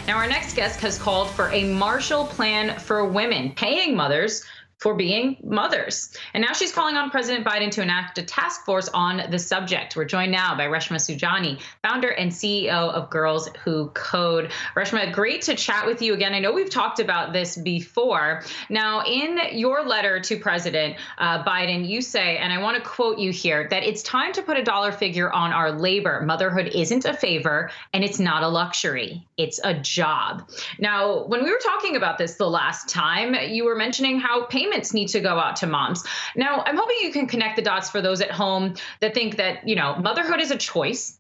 Now, our next guest has called for a Marshall Plan for women, paying mothers for being mothers. And now she's calling on President Biden to enact a task force on the subject. We're joined now by Reshma Saujani, founder and CEO of Girls Who Code. Reshma, great to chat with you again. I know we've talked about this before. Now, in your letter to President Biden, you say, and I want to quote you here, that it's time to put a dollar figure on our labor. Motherhood isn't a favor and it's not a luxury. It's a job. Now, when we were talking about this the last time, you were mentioning how payments need to go out to moms. Now, I'm hoping you can connect the dots for those at home that think that, motherhood is a choice.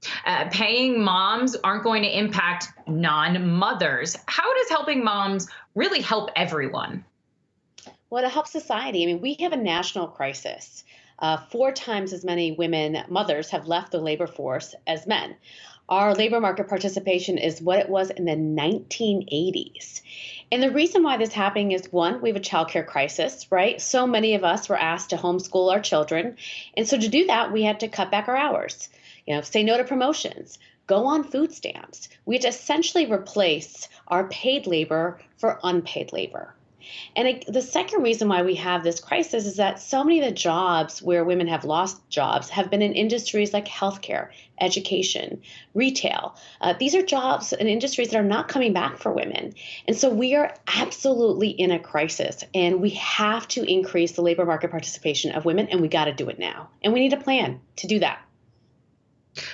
Paying moms aren't going to impact non-mothers. How does helping moms really help everyone? Well, it helps society. I mean, we have a national crisis. 4 times as many women, mothers, have left the labor force as men. Our labor market participation is what it was in the 1980s. And the reason why this is happening is, one, we have a childcare crisis, right? So many of us were asked to homeschool our children. And so to do that, we had to cut back our hours, say no to promotions, go on food stamps. We had to essentially replace our paid labor for unpaid labor. And the second reason why we have this crisis is that so many of the jobs where women have lost jobs have been in industries like healthcare, education, retail. These are jobs and industries that are not coming back for women. And so we are absolutely in a crisis, and we have to increase the labor market participation of women, and we got to do it now. And we need a plan to do that.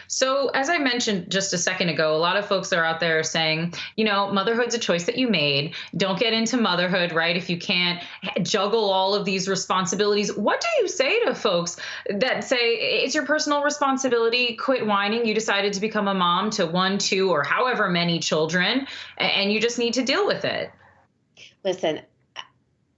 So, as I mentioned just a second ago, a lot of folks are out there saying, motherhood's a choice that you made. Don't get into motherhood, right? If you can't juggle all of these responsibilities. What do you say to folks that say it's your personal responsibility? Quit whining. You decided to become a mom to 1, 2, or however many children, and you just need to deal with it. Listen,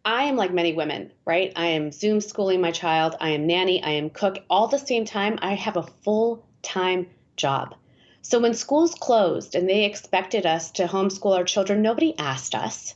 I am like many women, right? I am Zoom schooling my child. I am nanny. I am cook. All at the same time, I have a full-time job. So when schools closed and they expected us to homeschool our children, nobody asked us.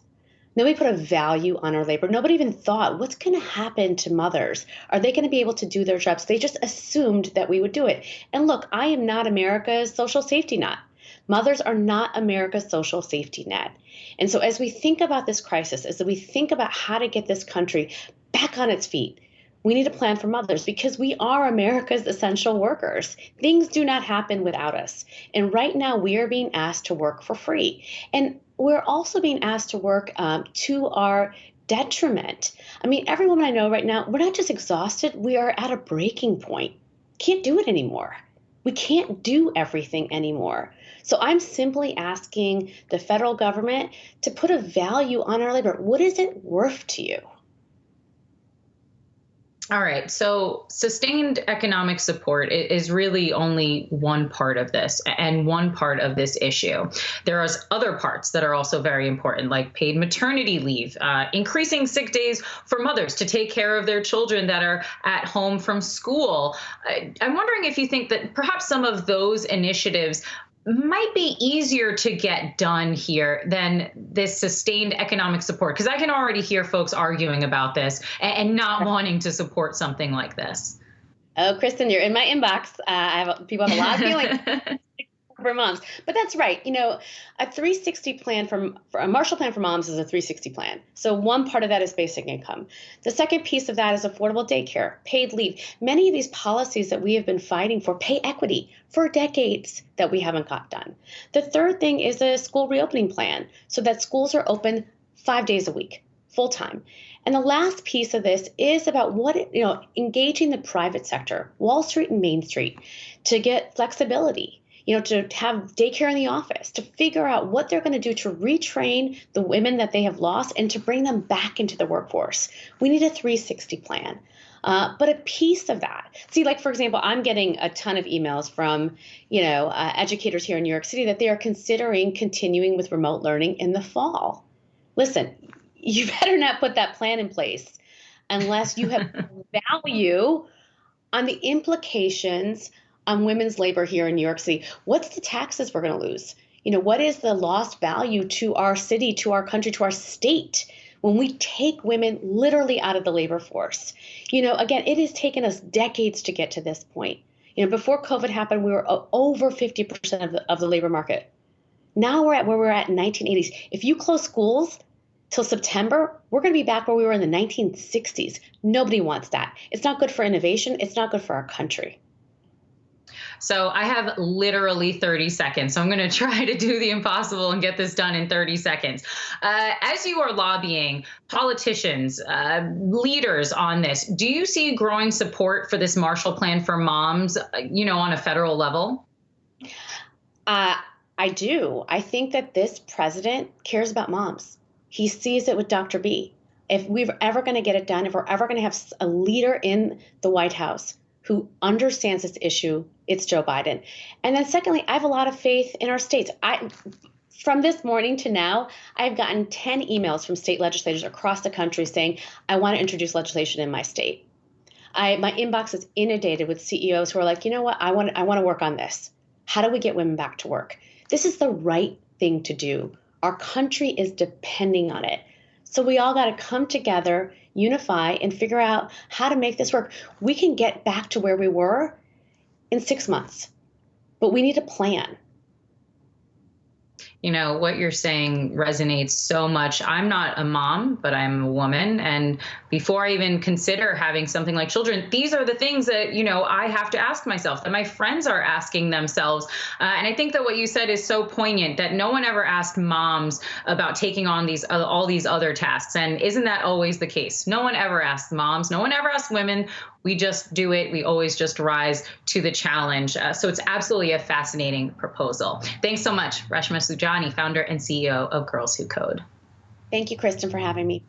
Nobody put a value on our labor. Nobody even thought, what's going to happen to mothers? Are they going to be able to do their jobs? They just assumed that we would do it. And look, I am not America's social safety net. Mothers are not America's social safety net. And so as we think about this crisis, as we think about how to get this country back on its feet, we need a plan for mothers because we are America's essential workers. Things do not happen without us. And right now we are being asked to work for free. And we're also being asked to work to our detriment. I mean, every woman I know right now, we're not just exhausted, we are at a breaking point. Can't do it anymore. We can't do everything anymore. So I'm simply asking the federal government to put a value on our labor. What is it worth to you? All right. So sustained economic support is really only one part of this and one part of this issue. There are other parts that are also very important, like paid maternity leave, increasing sick days for mothers to take care of their children that are at home from school. I'm wondering if you think that perhaps some of those initiatives might be easier to get done here than this sustained economic support, because I can already hear folks arguing about this and not wanting to support something like this. Oh, Kristin, you're in my inbox. People have a lot of feelings for moms, but that's right. A 360 plan for a Marshall Plan for moms is a 360 plan. So one part of that is basic income. The second piece of that is affordable daycare, paid leave. Many of these policies that we have been fighting for pay equity for decades that we haven't got done. The third thing is a school reopening plan so that schools are open 5 days a week, full time. And the last piece of this is about engaging the private sector, Wall Street and Main Street, to get flexibility. To have daycare in the office, to figure out what they're going to do to retrain the women that they have lost and to bring them back into the workforce. We need a 360 plan. But a piece of that, for example, I'm getting a ton of emails from, educators here in New York City that they are considering continuing with remote learning in the fall. Listen, you better not put that plan in place unless you have value on the implications on women's labor here in New York City. What's the taxes we're going to lose? What is the lost value to our city, to our country, to our state when we take women literally out of the labor force? Again, it has taken us decades to get to this point. Before COVID happened, we were over 50% of the labor market. Now we're at where we were at in 1980s. If you close schools till September, we're going to be back where we were in the 1960s. Nobody wants that. It's not good for innovation. It's not good for our country. So I have literally 30 seconds. So I'm going to try to do the impossible and get this done in 30 seconds. As you are lobbying politicians, leaders on this, do you see growing support for this Marshall Plan for moms, on a federal level? I do. I think that this president cares about moms. He sees it with Dr. B. If we're ever going to get it done, if we're ever going to have a leader in the White House who understands this issue, it's Joe Biden. And then secondly, I have a lot of faith in our states. From this morning to now, I've gotten 10 emails from state legislators across the country saying, I want to introduce legislation in my state. My inbox is inundated with CEOs who are like, you know what, I want to work on this. How do we get women back to work? This is the right thing to do. Our country is depending on it. So we all got to come together, unify, and figure out how to make this work. We can get back to where we were in 6 months, but we need a plan. What you're saying resonates so much. I'm not a mom, but I'm a woman. And before I even consider having something like children, these are the things that, I have to ask myself, that my friends are asking themselves. And I think that what you said is so poignant, that no one ever asked moms about taking on all these other tasks. And isn't that always the case? No one ever asked moms. No one ever asked women. We just do it. We always just rise to the challenge. So it's absolutely a fascinating proposal. Thanks so much, Reshma Saujani, founder and CEO of Girls Who Code. Thank you, Kristin, for having me.